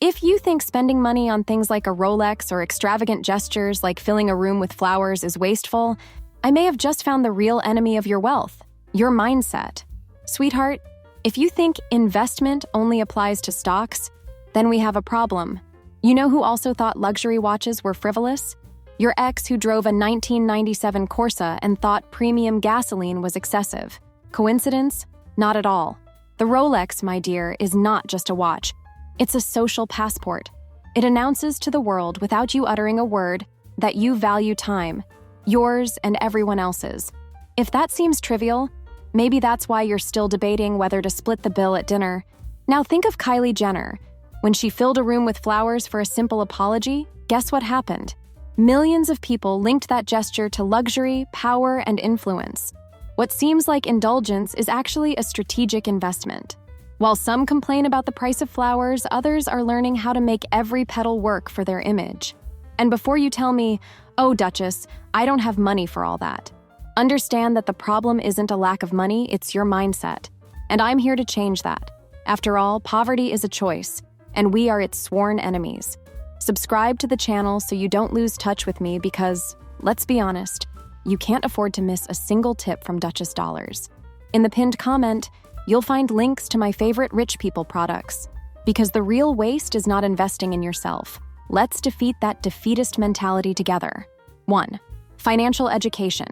If you think spending money on things like a Rolex or extravagant gestures like filling a room with flowers is wasteful, I may have just found the real enemy of your wealth, your mindset. Sweetheart, if you think investment only applies to stocks, then we have a problem. You know who also thought luxury watches were frivolous? Your ex who drove a 1997 Corsa and thought premium gasoline was excessive. Coincidence? Not at all. The Rolex, my dear, is not just a watch. It's a social passport. It announces to the world without you uttering a word that you value time, yours and everyone else's. If that seems trivial, maybe that's why you're still debating whether to split the bill at dinner. Now think of Kylie Jenner. When she filled a room with flowers for a simple apology, guess what happened? Millions of people linked that gesture to luxury, power, and influence. What seems like indulgence is actually a strategic investment. While some complain about the price of flowers, others are learning how to make every petal work for their image. And before you tell me, "Oh, Duchess, I don't have money for all that," understand that the problem isn't a lack of money, it's your mindset. And I'm here to change that. After all, poverty is a choice, and we are its sworn enemies. Subscribe to the channel so you don't lose touch with me because, let's be honest, you can't afford to miss a single tip from Duchess Dollars. In the pinned comment, you'll find links to my favorite rich people products. Because the real waste is not investing in yourself. Let's defeat that defeatist mentality together. 1. Financial education.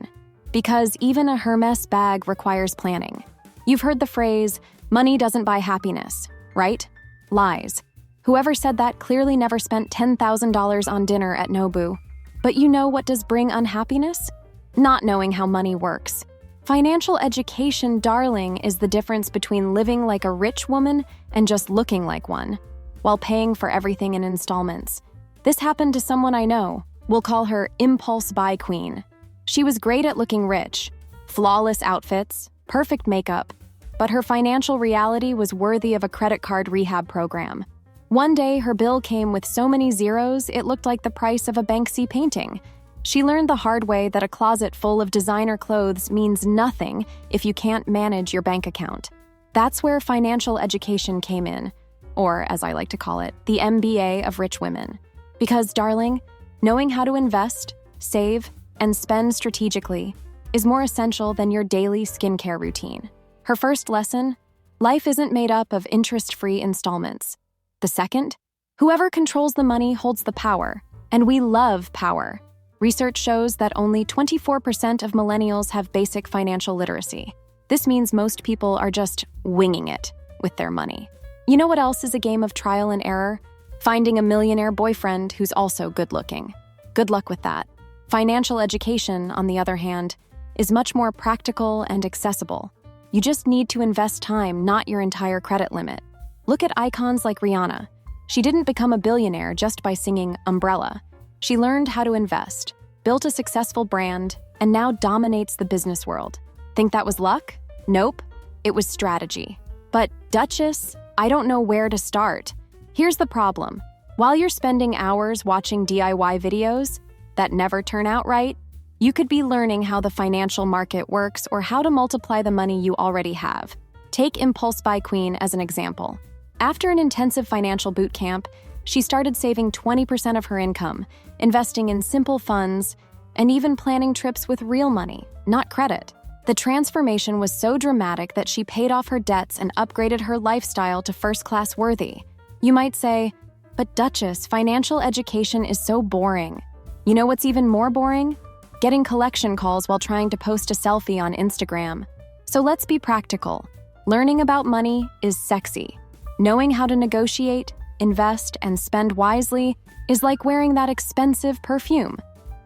Because even a Hermes bag requires planning. You've heard the phrase, money doesn't buy happiness, right? Lies. Whoever said that clearly never spent $10,000 on dinner at Nobu. But you know what does bring unhappiness? Not knowing how money works. Financial education, darling, is the difference between living like a rich woman and just looking like one, while paying for everything in installments. This happened to someone I know. We'll call her Impulse Buy Queen. She was great at looking rich, flawless outfits, perfect makeup, but her financial reality was worthy of a credit card rehab program. One day, her bill came with so many zeros, it looked like the price of a Banksy painting. She learned the hard way that a closet full of designer clothes means nothing if you can't manage your bank account. That's where financial education came in, or as I like to call it, the MBA of rich women. Because, darling, knowing how to invest, save, and spend strategically is more essential than your daily skincare routine. Her first lesson, life isn't made up of interest-free installments. The second, whoever controls the money holds the power, and we love power. Research shows that only 24% of millennials have basic financial literacy. This means most people are just winging it with their money. You know what else is a game of trial and error? Finding a millionaire boyfriend who's also good-looking. Good luck with that. Financial education, on the other hand, is much more practical and accessible. You just need to invest time, not your entire credit limit. Look at icons like Rihanna. She didn't become a billionaire just by singing Umbrella. She learned how to invest, built a successful brand, and now dominates the business world. Think that was luck? Nope. It was strategy. But, Duchess, I don't know where to start. Here's the problem. While you're spending hours watching DIY videos that never turn out right, you could be learning how the financial market works or how to multiply the money you already have. Take Impulse Buy Queen as an example. After an intensive financial boot camp, she started saving 20% of her income, investing in simple funds, and even planning trips with real money, not credit. The transformation was so dramatic that she paid off her debts and upgraded her lifestyle to first-class worthy. You might say, but Duchess, financial education is so boring. You know what's even more boring? Getting collection calls while trying to post a selfie on Instagram. So let's be practical. Learning about money is sexy. Knowing how to negotiate, invest, and spend wisely is like wearing that expensive perfume.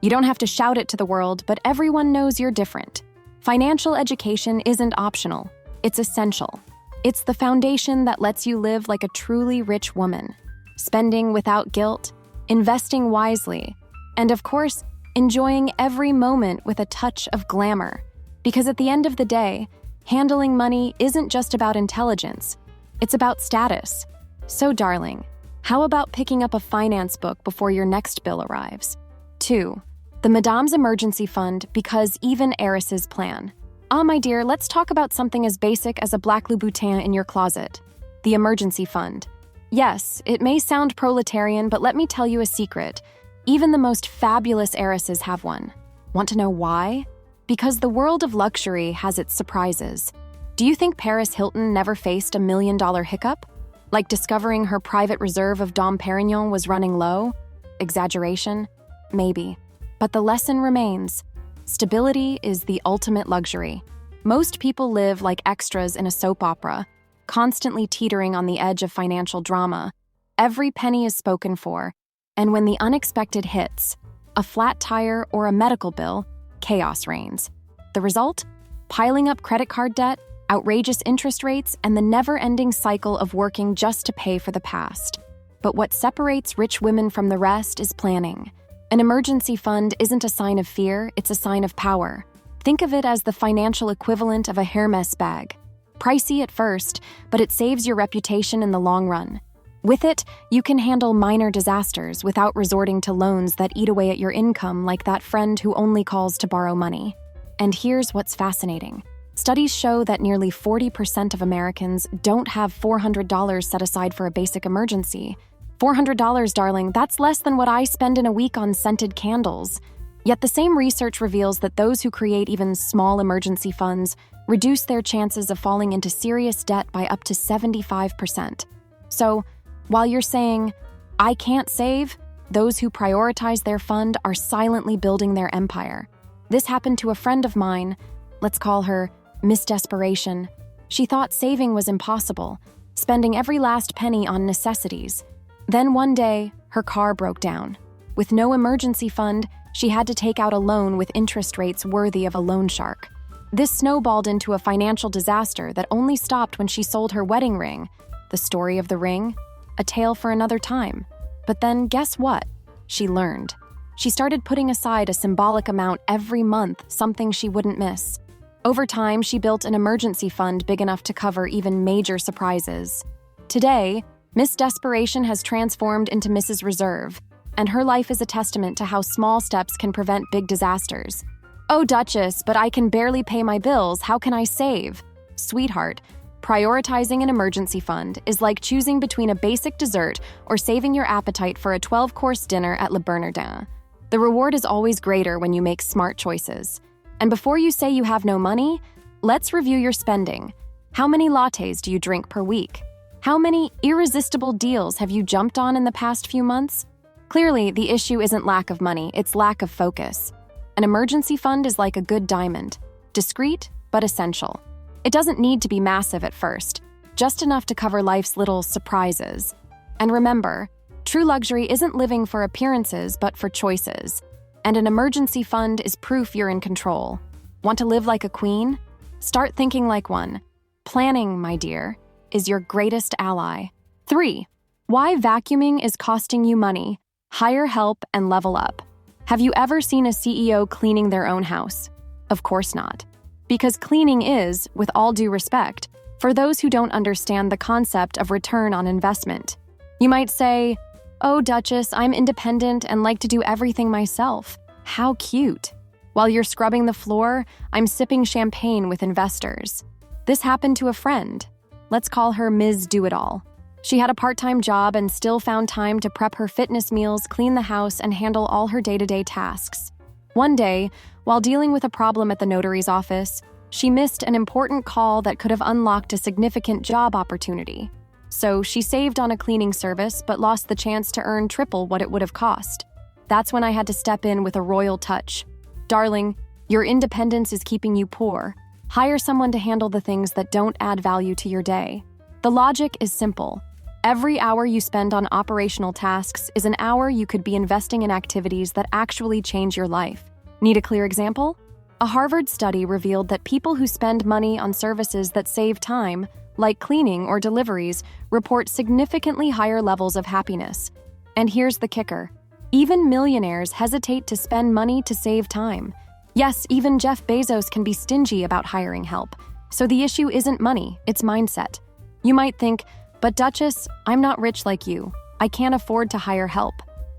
You don't have to shout it to the world, but everyone knows you're different. Financial education isn't optional. It's essential. It's the foundation that lets you live like a truly rich woman, spending without guilt, investing wisely, and of course, enjoying every moment with a touch of glamour. Because at the end of the day, handling money isn't just about intelligence, it's about status. So, darling, how about picking up a finance book before your next bill arrives? 2. The Madame's Emergency Fund, because even heiresses plan. My dear, let's talk about something as basic as a black Louboutin in your closet. The emergency fund. Yes, it may sound proletarian, but let me tell you a secret. Even the most fabulous heiresses have one. Want to know why? Because the world of luxury has its surprises. Do you think Paris Hilton never faced a $1 million hiccup? Like discovering her private reserve of Dom Perignon was running low? Exaggeration? Maybe. But the lesson remains. Stability is the ultimate luxury. Most people live like extras in a soap opera, constantly teetering on the edge of financial drama. Every penny is spoken for, and when the unexpected hits, a flat tire or a medical bill, chaos reigns. The result? Piling up credit card debt, outrageous interest rates, and the never-ending cycle of working just to pay for the past. But what separates rich women from the rest is planning. An emergency fund isn't a sign of fear, it's a sign of power. Think of it as the financial equivalent of a Hermes bag. Pricey at first, but it saves your reputation in the long run. With it, you can handle minor disasters without resorting to loans that eat away at your income like that friend who only calls to borrow money. And here's what's fascinating. Studies show that nearly 40% of Americans don't have $400 set aside for a basic emergency. $400, darling, that's less than what I spend in a week on scented candles. Yet the same research reveals that those who create even small emergency funds reduce their chances of falling into serious debt by up to 75%. So, while you're saying, I can't save, those who prioritize their fund are silently building their empire. This happened to a friend of mine. Let's call her Miss Desperation. She thought saving was impossible, spending every last penny on necessities. Then one day, her car broke down. With no emergency fund, she had to take out a loan with interest rates worthy of a loan shark. This snowballed into a financial disaster that only stopped when she sold her wedding ring. The story of the ring? A tale for another time. But then guess what? She learned. She started putting aside a symbolic amount every month, something she wouldn't miss. Over time, she built an emergency fund big enough to cover even major surprises. Today, Miss Desperation has transformed into Mrs. Reserve, and her life is a testament to how small steps can prevent big disasters. Oh, Duchess, but I can barely pay my bills. How can I save? Sweetheart, prioritizing an emergency fund is like choosing between a basic dessert or saving your appetite for a 12-course dinner at Le Bernardin. The reward is always greater when you make smart choices. And before you say you have no money, let's review your spending. How many lattes do you drink per week? How many irresistible deals have you jumped on in the past few months? Clearly, the issue isn't lack of money, it's lack of focus. An emergency fund is like a good diamond, discreet but essential. It doesn't need to be massive at first, just enough to cover life's little surprises. And remember, true luxury isn't living for appearances but for choices. And an emergency fund is proof you're in control. Want to live like a queen? Start thinking like one. Planning, my dear, is your greatest ally. 3. Why vacuuming is costing you money. Hire help and level up. Have you ever seen a CEO cleaning their own house? Of course not. Because cleaning is, with all due respect, for those who don't understand the concept of return on investment. You might say, "Oh, Duchess, I'm independent and like to do everything myself." How cute. While you're scrubbing the floor, I'm sipping champagne with investors. This happened to a friend. Let's call her Ms. Do-It-All. She had a part-time job and still found time to prep her fitness meals, clean the house, and handle all her day-to-day tasks. One day, while dealing with a problem at the notary's office, she missed an important call that could have unlocked a significant job opportunity. So she saved on a cleaning service but lost the chance to earn triple what it would have cost. That's when I had to step in with a royal touch. Darling, your independence is keeping you poor. Hire someone to handle the things that don't add value to your day. The logic is simple. Every hour you spend on operational tasks is an hour you could be investing in activities that actually change your life. Need a clear example? A Harvard study revealed that people who spend money on services that save time, like cleaning or deliveries, report significantly higher levels of happiness. And here's the kicker. Even millionaires hesitate to spend money to save time. Yes, even Jeff Bezos can be stingy about hiring help. So the issue isn't money, it's mindset. You might think, "But Duchess, I'm not rich like you. I can't afford to hire help."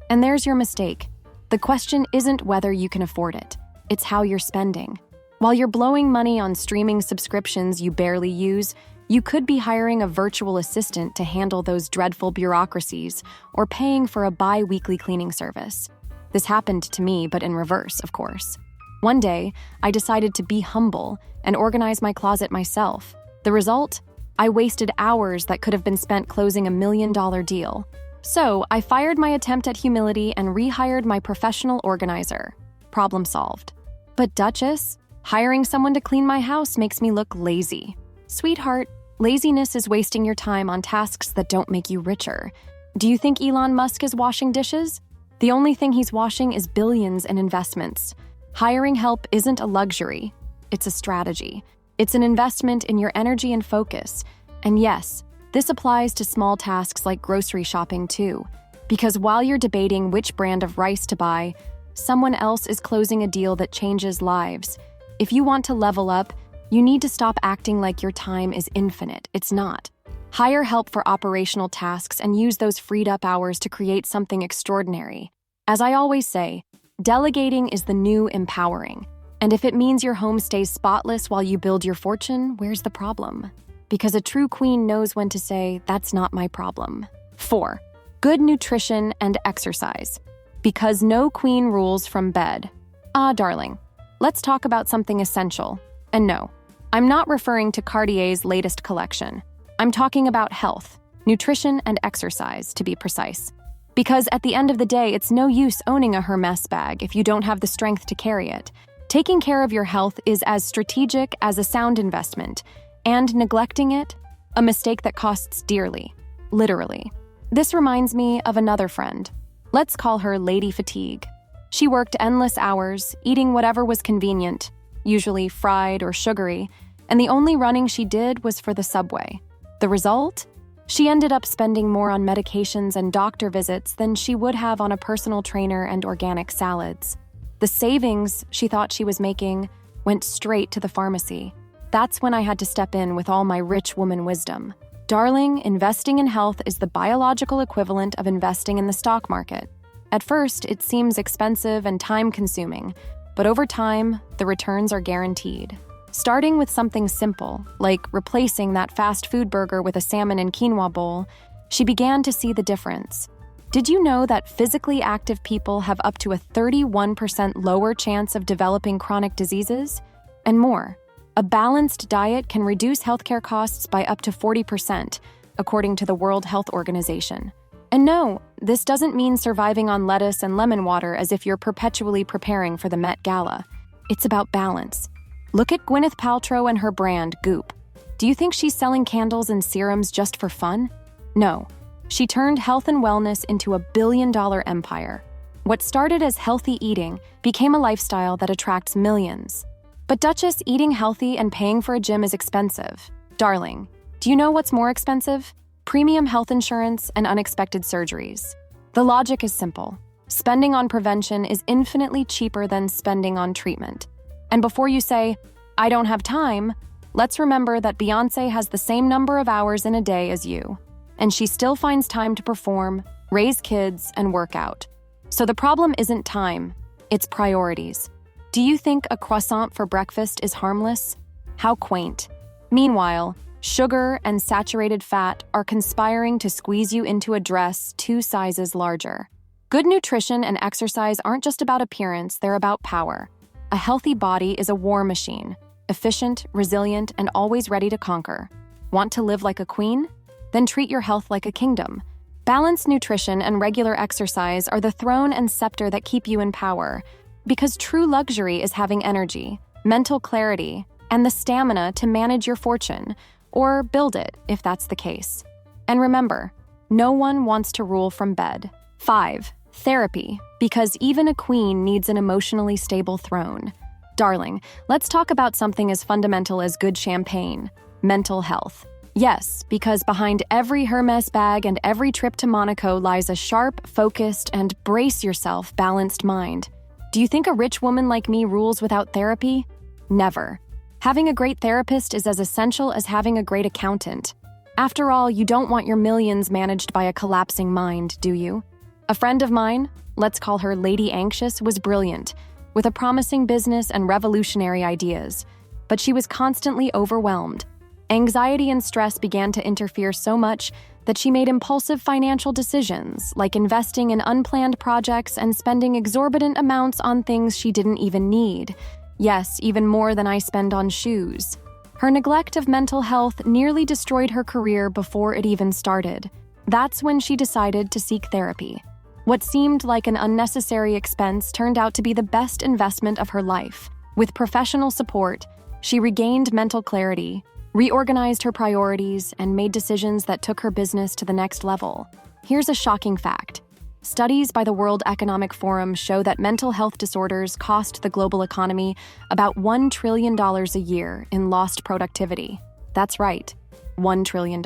And there's your mistake. The question isn't whether you can afford it. It's how you're spending. While you're blowing money on streaming subscriptions you barely use, You could be hiring a virtual assistant to handle those dreadful bureaucracies or paying for a bi-weekly cleaning service. This happened to me, but in reverse, of course. One day, I decided to be humble and organize my closet myself. The result? I wasted hours that could have been spent closing $1 million deal. So, I fired my attempt at humility and rehired my professional organizer. Problem solved. But Duchess, hiring someone to clean my house makes me look lazy. Sweetheart, laziness is wasting your time on tasks that don't make you richer. Do you think Elon Musk is washing dishes? The only thing he's washing is billions in investments. Hiring help isn't a luxury, it's a strategy. It's an investment in your energy and focus. And yes, this applies to small tasks like grocery shopping too. Because while you're debating which brand of rice to buy, someone else is closing a deal that changes lives. If you want to level up, you need to stop acting like your time is infinite. It's not. Hire help for operational tasks and use those freed up hours to create something extraordinary. As I always say, delegating is the new empowering. And if it means your home stays spotless while you build your fortune, where's the problem? Because a true queen knows when to say, that's not my problem. 4. Good nutrition and exercise. Because no queen rules from bed. Darling, let's talk about something essential. And no, I'm not referring to Cartier's latest collection. I'm talking about health, nutrition, and exercise, to be precise. Because at the end of the day, it's no use owning a Hermes bag if you don't have the strength to carry it. Taking care of your health is as strategic as a sound investment, and neglecting it, a mistake that costs dearly, literally. This reminds me of another friend. Let's call her Lady Fatigue. She worked endless hours, eating whatever was convenient, usually fried or sugary, and the only running she did was for the subway. The result? She ended up spending more on medications and doctor visits than she would have on a personal trainer and organic salads. The savings she thought she was making went straight to the pharmacy. That's when I had to step in with all my rich woman wisdom. Darling, investing in health is the biological equivalent of investing in the stock market. At first, it seems expensive and time-consuming, but over time, the returns are guaranteed. Starting with something simple, like replacing that fast food burger with a salmon and quinoa bowl, she began to see the difference. Did you know that physically active people have up to a 31% lower chance of developing chronic diseases? And more. A balanced diet can reduce healthcare costs by up to 40%, according to the World Health Organization. And no, this doesn't mean surviving on lettuce and lemon water as if you're perpetually preparing for the Met Gala. It's about balance. Look at Gwyneth Paltrow and her brand, Goop. Do you think she's selling candles and serums just for fun? No. She turned health and wellness into a billion-dollar empire. What started as healthy eating became a lifestyle that attracts millions. But Duchess, eating healthy and paying for a gym is expensive. Darling, do you know what's more expensive? Premium health insurance and unexpected surgeries. The logic is simple. Spending on prevention is infinitely cheaper than spending on treatment. And before you say, I don't have time, let's remember that Beyoncé has the same number of hours in a day as you. And she still finds time to perform, raise kids, and work out. So the problem isn't time, it's priorities. Do you think a croissant for breakfast is harmless? How quaint. Meanwhile, sugar and saturated fat are conspiring to squeeze you into a dress 2 sizes larger. Good nutrition and exercise aren't just about appearance, they're about power. A healthy body is a war machine, efficient, resilient, and always ready to conquer. Want to live like a queen? Then treat your health like a kingdom. Balanced nutrition and regular exercise are the throne and scepter that keep you in power. Because true luxury is having energy, mental clarity, and the stamina to manage your fortune, or build it if that's the case. And remember, no one wants to rule from bed. 5. Therapy, because even a queen needs an emotionally stable throne. Darling, let's talk about something as fundamental as good champagne, mental health. Yes, because behind every Hermes bag and every trip to Monaco lies a sharp, focused, and brace yourself balanced mind. Do you think a rich woman like me rules without therapy? Never. Having a great therapist is as essential as having a great accountant. After all, you don't want your millions managed by a collapsing mind, do you? A friend of mine, let's call her Lady Anxious, was brilliant, with a promising business and revolutionary ideas, but she was constantly overwhelmed. Anxiety and stress began to interfere so much that she made impulsive financial decisions, like investing in unplanned projects and spending exorbitant amounts on things she didn't even need. Yes, even more than I spend on shoes. Her neglect of mental health nearly destroyed her career before it even started. That's when she decided to seek therapy. What seemed like an unnecessary expense turned out to be the best investment of her life. With professional support, she regained mental clarity, reorganized her priorities, and made decisions that took her business to the next level. Here's a shocking fact. Studies by the World Economic Forum show that mental health disorders cost the global economy about $1 trillion a year in lost productivity. That's right, $1 trillion.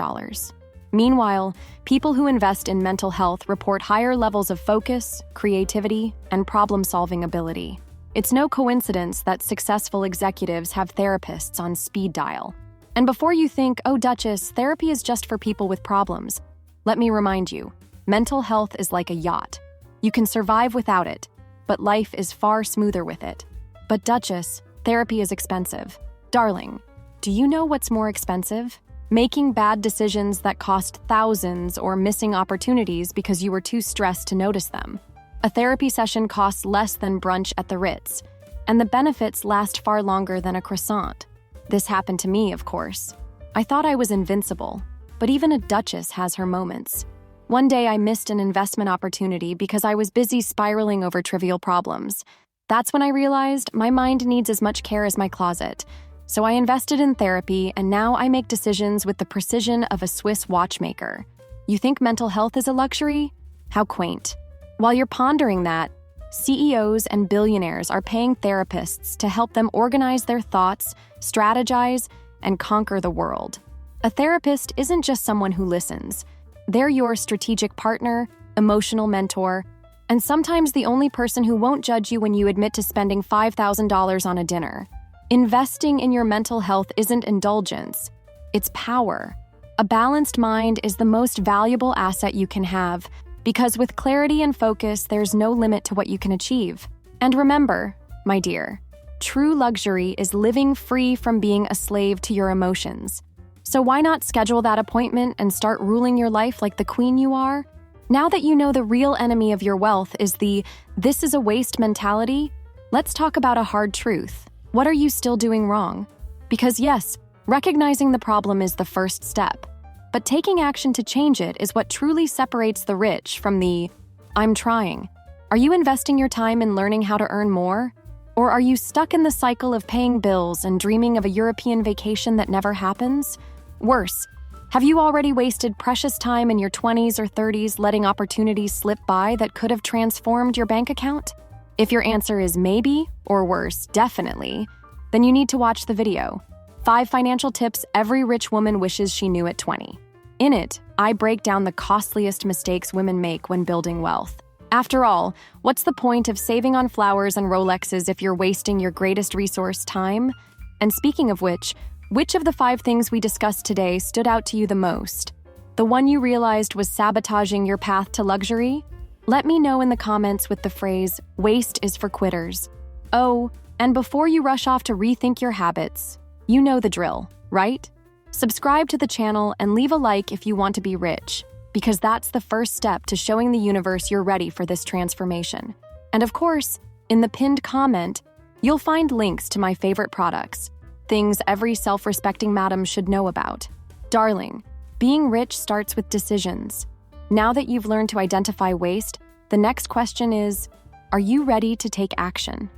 Meanwhile, people who invest in mental health report higher levels of focus, creativity, and problem-solving ability. It's no coincidence that successful executives have therapists on speed dial. And before you think, oh, Duchess, therapy is just for people with problems, let me remind you, mental health is like a yacht. You can survive without it, but life is far smoother with it. But Duchess, therapy is expensive. Darling, do you know what's more expensive? Making bad decisions that cost thousands or missing opportunities because you were too stressed to notice them. A therapy session costs less than brunch at the Ritz, and the benefits last far longer than a croissant. This happened to me, of course. I thought I was invincible, but even a duchess has her moments. One day I missed an investment opportunity because I was busy spiraling over trivial problems. That's when I realized my mind needs as much care as my closet. So I invested in therapy, and now I make decisions with the precision of a Swiss watchmaker. You think mental health is a luxury? How quaint. While you're pondering that, CEOs and billionaires are paying therapists to help them organize their thoughts, strategize, and conquer the world. A therapist isn't just someone who listens. They're your strategic partner, emotional mentor, and sometimes the only person who won't judge you when you admit to spending $5,000 on a dinner. Investing in your mental health isn't indulgence, it's power. A balanced mind is the most valuable asset you can have, because with clarity and focus, there's no limit to what you can achieve. And remember, my dear, true luxury is living free from being a slave to your emotions. So why not schedule that appointment and start ruling your life like the queen you are? Now that you know the real enemy of your wealth is the "this is a waste" mentality, let's talk about a hard truth. What are you still doing wrong? Because yes, recognizing the problem is the first step, but taking action to change it is what truly separates the rich from the "I'm trying." Are you investing your time in learning how to earn more? Or are you stuck in the cycle of paying bills and dreaming of a European vacation that never happens? Worse, have you already wasted precious time in your 20s or 30s letting opportunities slip by that could have transformed your bank account? If your answer is maybe, or worse, definitely, then you need to watch the video, 5 Financial Tips Every Rich Woman Wishes She Knew at 20. In it, I break down the costliest mistakes women make when building wealth. After all, what's the point of saving on flowers and Rolexes if you're wasting your greatest resource, time? And speaking of which of the 5 things we discussed today stood out to you the most? The one you realized was sabotaging your path to luxury? Let me know in the comments with the phrase, "Waste is for quitters." Oh, and before you rush off to rethink your habits, you know the drill, right? Subscribe to the channel and leave a like if you want to be rich, because that's the first step to showing the universe you're ready for this transformation. And of course, in the pinned comment, you'll find links to my favorite products, things every self-respecting madam should know about. Darling, being rich starts with decisions. Now that you've learned to identify waste, the next question is, are you ready to take action?